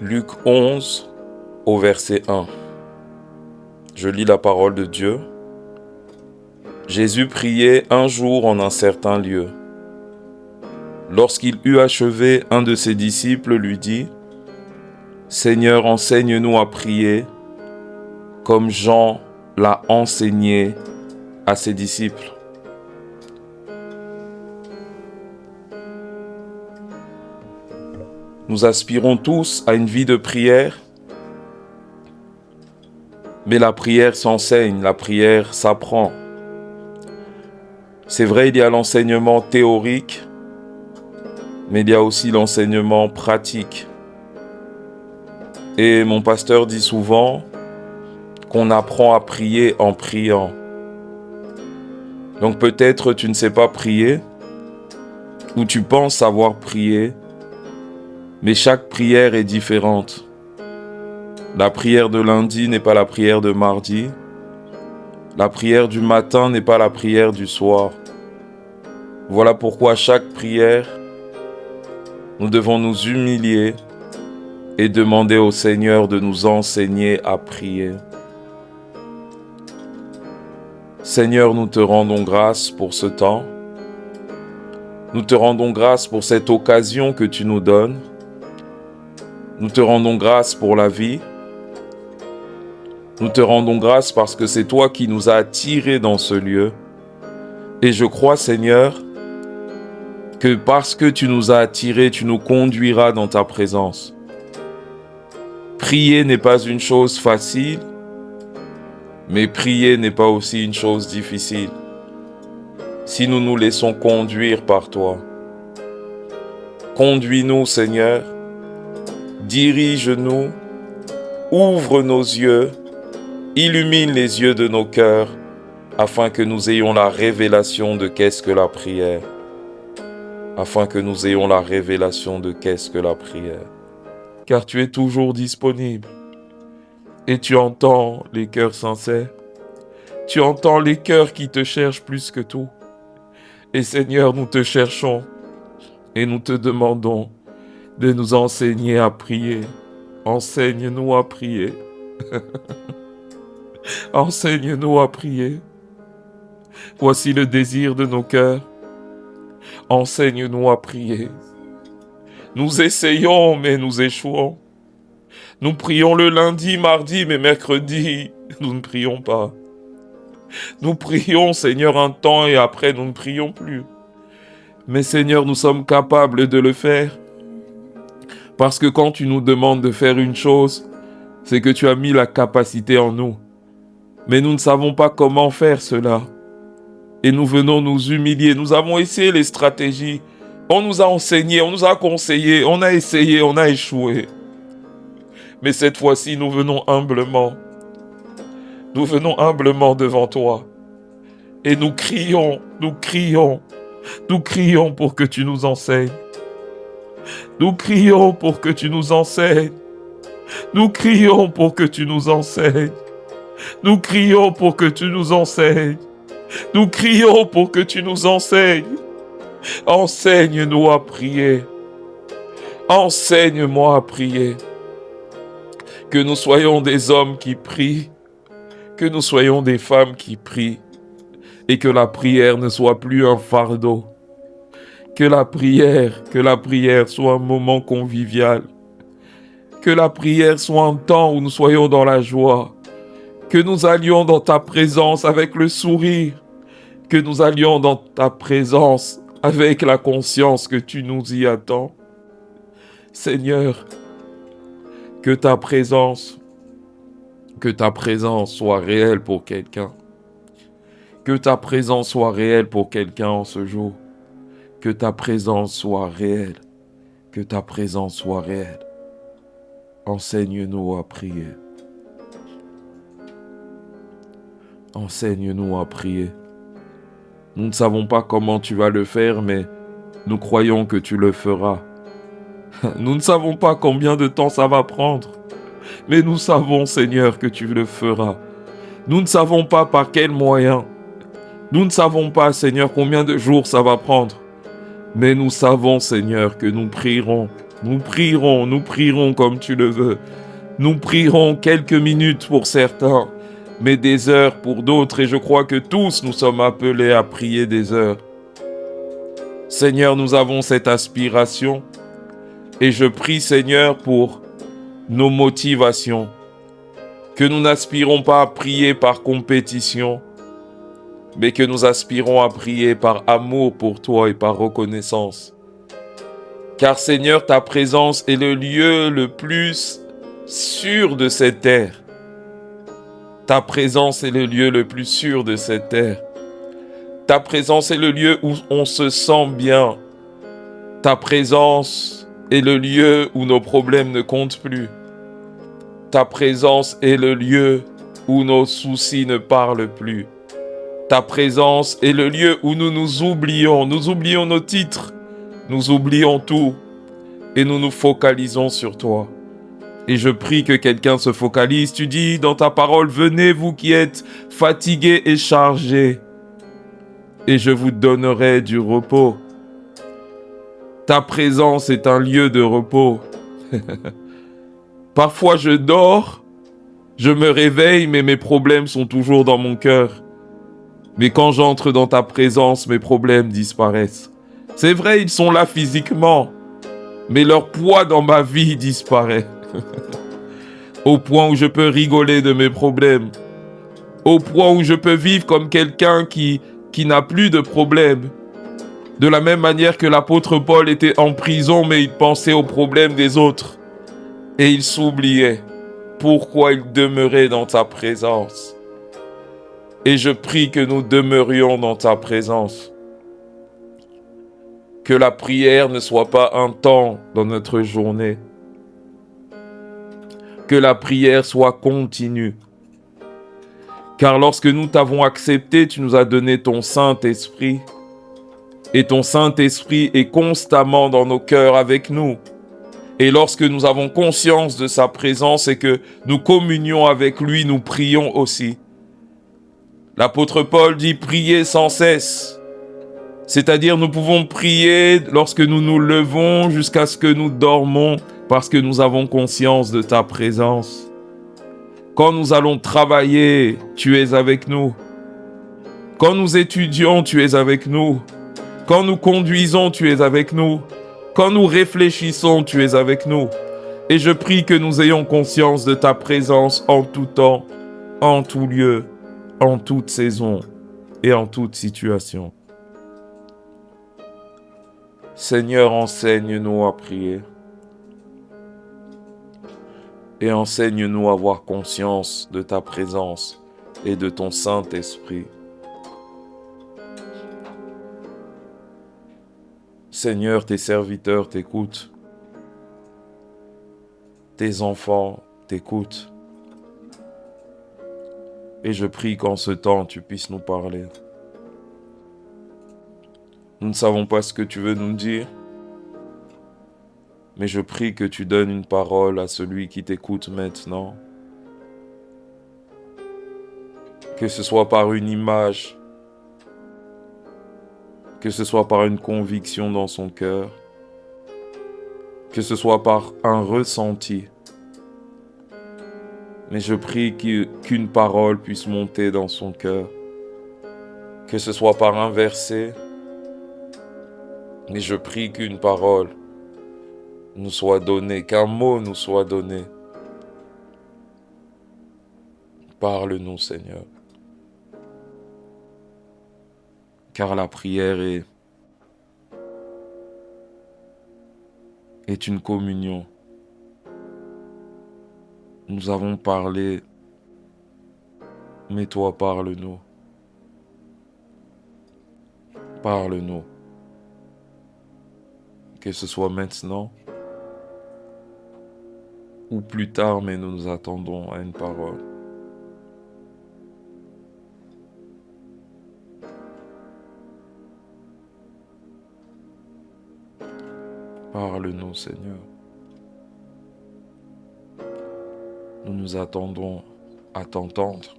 Luc 11, au verset 1. Je lis la parole de Dieu. Jésus priait un jour en un certain lieu. Lorsqu'il eut achevé, un de ses disciples lui dit : « Seigneur, enseigne-nous à prier, comme Jean l'a enseigné à ses disciples. » Nous aspirons tous à une vie de prière, mais la prière s'enseigne, la prière s'apprend. C'est vrai, il y a l'enseignement théorique, mais il y a aussi l'enseignement pratique. Et mon pasteur dit souvent qu'on apprend à prier en priant. Donc peut-être tu ne sais pas prier, ou tu penses savoir prier, mais chaque prière est différente. La prière de lundi n'est pas la prière de mardi. La prière du matin n'est pas la prière du soir. Voilà pourquoi chaque prière, nous devons nous humilier et demander au Seigneur de nous enseigner à prier. Seigneur, nous te rendons grâce pour ce temps. Nous te rendons grâce pour cette occasion que tu nous donnes. Nous te rendons grâce pour la vie. Nous te rendons grâce parce que c'est toi qui nous as attirés dans ce lieu. Et je crois, Seigneur, que parce que tu nous as attirés, tu nous conduiras dans ta présence. Prier n'est pas une chose facile, mais prier n'est pas aussi une chose difficile. Si nous nous laissons conduire par toi. Conduis-nous, Seigneur. Dirige-nous. Ouvre nos yeux. Illumine les yeux de nos cœurs, afin que nous ayons la révélation de qu'est-ce que la prière. Afin que nous ayons la révélation de qu'est-ce que la prière. Car tu es toujours disponible. Et tu entends les cœurs sincères. Tu entends les cœurs qui te cherchent plus que tout. Et Seigneur, nous te cherchons. Et nous te demandons de nous enseigner à prier. Enseigne-nous à prier. Enseigne-nous à prier. Voici le désir de nos cœurs. Enseigne-nous à prier. Nous essayons, mais nous échouons. Nous prions le lundi, mardi, mais mercredi, nous ne prions pas. Nous prions, Seigneur, un temps et après, nous ne prions plus. Mais Seigneur, nous sommes capables de le faire. Parce que quand tu nous demandes de faire une chose, c'est que tu as mis la capacité en nous. Mais nous ne savons pas comment faire cela. Et nous venons nous humilier. Nous avons essayé les stratégies. On nous a enseigné, on nous a conseillé, on a essayé, on a échoué. Mais cette fois-ci, nous venons humblement. Nous venons humblement devant toi. Et nous crions, nous crions, nous crions pour que tu nous enseignes. Nous crions pour que tu nous enseignes. Nous crions pour que tu nous enseignes. Nous crions pour que tu nous enseignes. Nous crions pour que tu nous enseignes. Enseigne-nous à prier. Enseigne-moi à prier. Que nous soyons des hommes qui prient. Que nous soyons des femmes qui prient. Et que la prière ne soit plus un fardeau. Que la prière soit un moment convivial. Que la prière soit un temps où nous soyons dans la joie. Que nous allions dans ta présence avec le sourire. Que nous allions dans ta présence avec la conscience que tu nous y attends. Seigneur, que ta présence soit réelle pour quelqu'un. Que ta présence soit réelle pour quelqu'un en ce jour. Que ta présence soit réelle. Que ta présence soit réelle. Enseigne-nous à prier. Enseigne-nous à prier. Nous ne savons pas comment tu vas le faire, mais nous croyons que tu le feras. Nous ne savons pas combien de temps ça va prendre, mais nous savons, Seigneur, que tu le feras. Nous ne savons pas par quels moyens. Nous ne savons pas, Seigneur, combien de jours ça va prendre. Mais nous savons, Seigneur, que nous prierons Nous prierons comme tu le veux. Nous prierons quelques minutes pour certains, mais des heures pour d'autres, et je crois que tous nous sommes appelés à prier des heures. Seigneur, nous avons cette aspiration, et je prie, Seigneur, pour nos motivations, que nous n'aspirons pas à prier par compétition, mais que nous aspirons à prier par amour pour toi et par reconnaissance. Car Seigneur, ta présence est le lieu le plus sûr de cette terre. Ta présence est le lieu le plus sûr de cette terre. Ta présence est le lieu où on se sent bien. Ta présence est le lieu où nos problèmes ne comptent plus. Ta présence est le lieu où nos soucis ne parlent plus. Ta présence est le lieu où nous oublions nos titres, nous oublions tout et nous nous focalisons sur toi. Et je prie que quelqu'un se focalise. Tu dis dans ta parole, venez vous qui êtes fatigués et chargés, et je vous donnerai du repos. Ta présence est un lieu de repos. Parfois je dors, je me réveille, mais mes problèmes sont toujours dans mon cœur. Mais quand j'entre dans ta présence, mes problèmes disparaissent. C'est vrai, ils sont là physiquement, mais leur poids dans ma vie disparaît. Au point où je peux rigoler de mes problèmes. Au point où je peux vivre comme quelqu'un qui n'a plus de problèmes. De la même manière que l'apôtre Paul était en prison, mais il pensait aux problèmes des autres. Et il s'oubliait. Pourquoi il demeurait dans ta présence. Et je prie que nous demeurions dans ta présence. Que la prière ne soit pas un temps dans notre journée. Que la prière soit continue. Car lorsque nous t'avons accepté, tu nous as donné ton Saint-Esprit. Et ton Saint-Esprit est constamment dans nos cœurs avec nous. Et lorsque nous avons conscience de sa présence et que nous communions avec lui, nous prions aussi. L'apôtre Paul dit « priez sans cesse ». C'est-à-dire nous pouvons prier lorsque nous nous levons jusqu'à ce que nous dormons parce que nous avons conscience de ta présence. Quand nous allons travailler, tu es avec nous. Quand nous étudions, tu es avec nous. Quand nous conduisons, tu es avec nous. Quand nous réfléchissons, tu es avec nous. Et je prie que nous ayons conscience de ta présence en tout temps, en tout lieu, en toute saison et en toute situation. Seigneur, enseigne-nous à prier. Et enseigne-nous à avoir conscience de ta présence et de ton Saint-Esprit. Seigneur, tes serviteurs t'écoutent. Tes enfants t'écoutent. Et je prie qu'en ce temps, tu puisses nous parler. Nous ne savons pas ce que tu veux nous dire, mais je prie que tu donnes une parole à celui qui t'écoute maintenant. Que ce soit par une image, que ce soit par une conviction dans son cœur, que ce soit par un ressenti. Mais je prie qu'une parole puisse monter dans son cœur, que ce soit par un verset. Mais je prie qu'une parole nous soit donnée, qu'un mot nous soit donné. Parle-nous, Seigneur. Car la prière est une communion. Nous avons parlé, mais toi, parle-nous. Parle-nous. Que ce soit maintenant ou plus tard, mais nous nous attendons à une parole. Parle-nous, Seigneur. Nous nous attendons à t'entendre.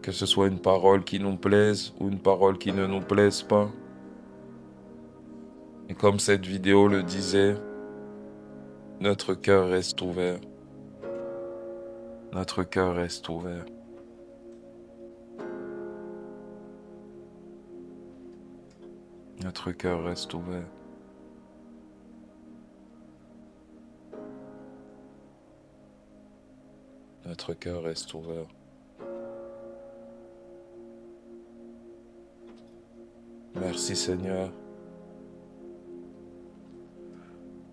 Que ce soit une parole qui nous plaise ou une parole qui ne nous plaise pas. Et comme cette vidéo le disait, notre cœur reste ouvert. Notre cœur reste ouvert. Notre cœur reste ouvert. Notre cœur reste ouvert. Merci Seigneur,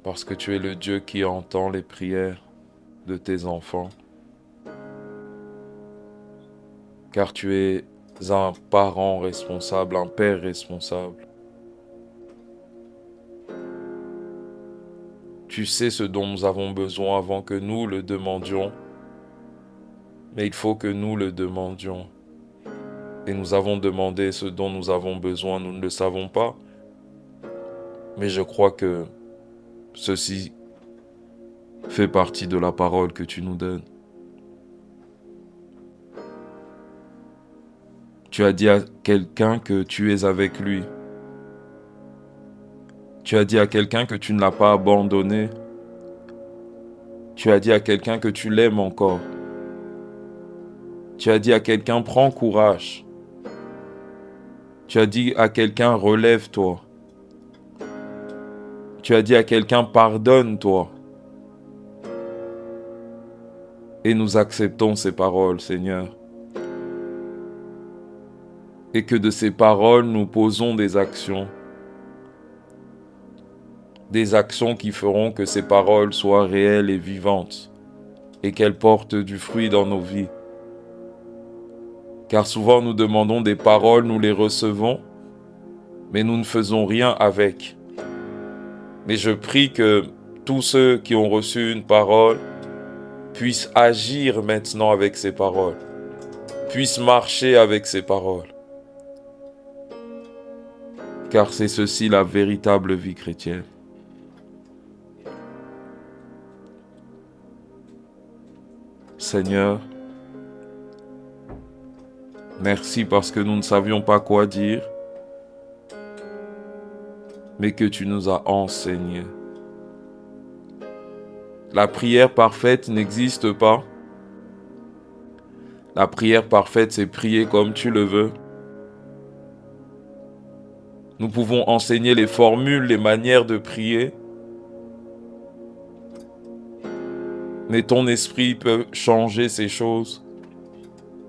parce que tu es le Dieu qui entend les prières de tes enfants. Car tu es un parent responsable, un père responsable. Tu sais ce dont nous avons besoin avant que nous le demandions, mais il faut que nous le demandions. Et nous avons demandé ce dont nous avons besoin, nous ne le savons pas, mais je crois que ceci fait partie de la parole que tu nous donnes. Tu as dit à quelqu'un que tu es avec lui. Tu as dit à quelqu'un que tu ne l'as pas abandonné. Tu as dit à quelqu'un que tu l'aimes encore. Tu as dit à quelqu'un, prends courage. Tu as dit à quelqu'un, relève-toi. Tu as dit à quelqu'un, pardonne-toi. Et nous acceptons ces paroles, Seigneur. Et que de ces paroles, nous posons des actions. Des actions qui feront que ces paroles soient réelles et vivantes. Et qu'elles portent du fruit dans nos vies. Car souvent nous demandons des paroles, nous les recevons, mais nous ne faisons rien avec. Mais je prie que tous ceux qui ont reçu une parole puissent agir maintenant avec ces paroles, puissent marcher avec ces paroles. Car c'est ceci la véritable vie chrétienne. Seigneur, merci parce que nous ne savions pas quoi dire, mais que tu nous as enseigné. La prière parfaite n'existe pas. La prière parfaite, c'est prier comme tu le veux. Nous pouvons enseigner les formules, les manières de prier, mais ton esprit peut changer ces choses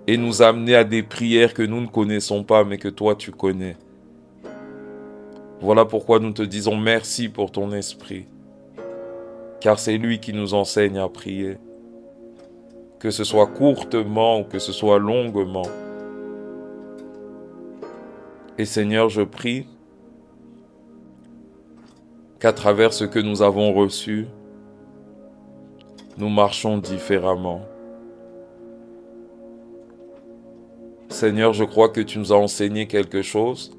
et nous amener à des prières que nous ne connaissons pas, mais que toi tu connais. Voilà pourquoi nous te disons merci pour ton esprit, car c'est lui qui nous enseigne à prier, que ce soit courtement ou que ce soit longuement. Et Seigneur, je prie qu'à travers ce que nous avons reçu, nous marchons différemment. Seigneur, je crois que tu nous as enseigné quelque chose,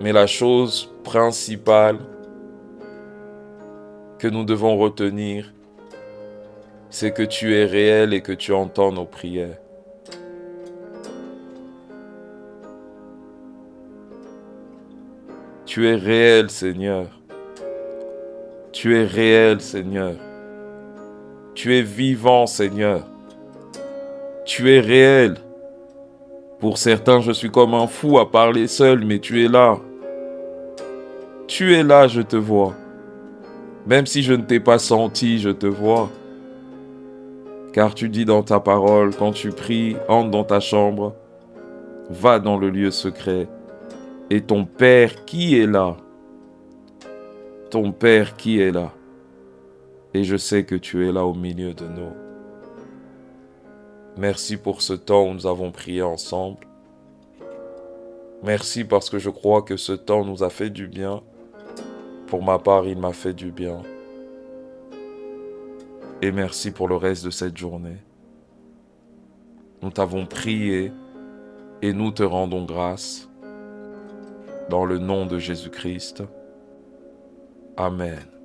mais la chose principale que nous devons retenir, c'est que tu es réel et que tu entends nos prières. Tu es réel, Seigneur. Tu es réel, Seigneur. Tu es vivant, Seigneur. Tu es réel. Pour certains, je suis comme un fou à parler seul, mais tu es là. Tu es là, je te vois. Même si je ne t'ai pas senti, je te vois. Car tu dis dans ta parole, quand tu pries, entre dans ta chambre, va dans le lieu secret. Et ton Père qui est là, ton Père qui est là, et je sais que tu es là au milieu de nous. Merci pour ce temps où nous avons prié ensemble. Merci parce que je crois que ce temps nous a fait du bien. Pour ma part, il m'a fait du bien. Et merci pour le reste de cette journée. Nous t'avons prié et nous te rendons grâce. Dans le nom de Jésus-Christ. Amen.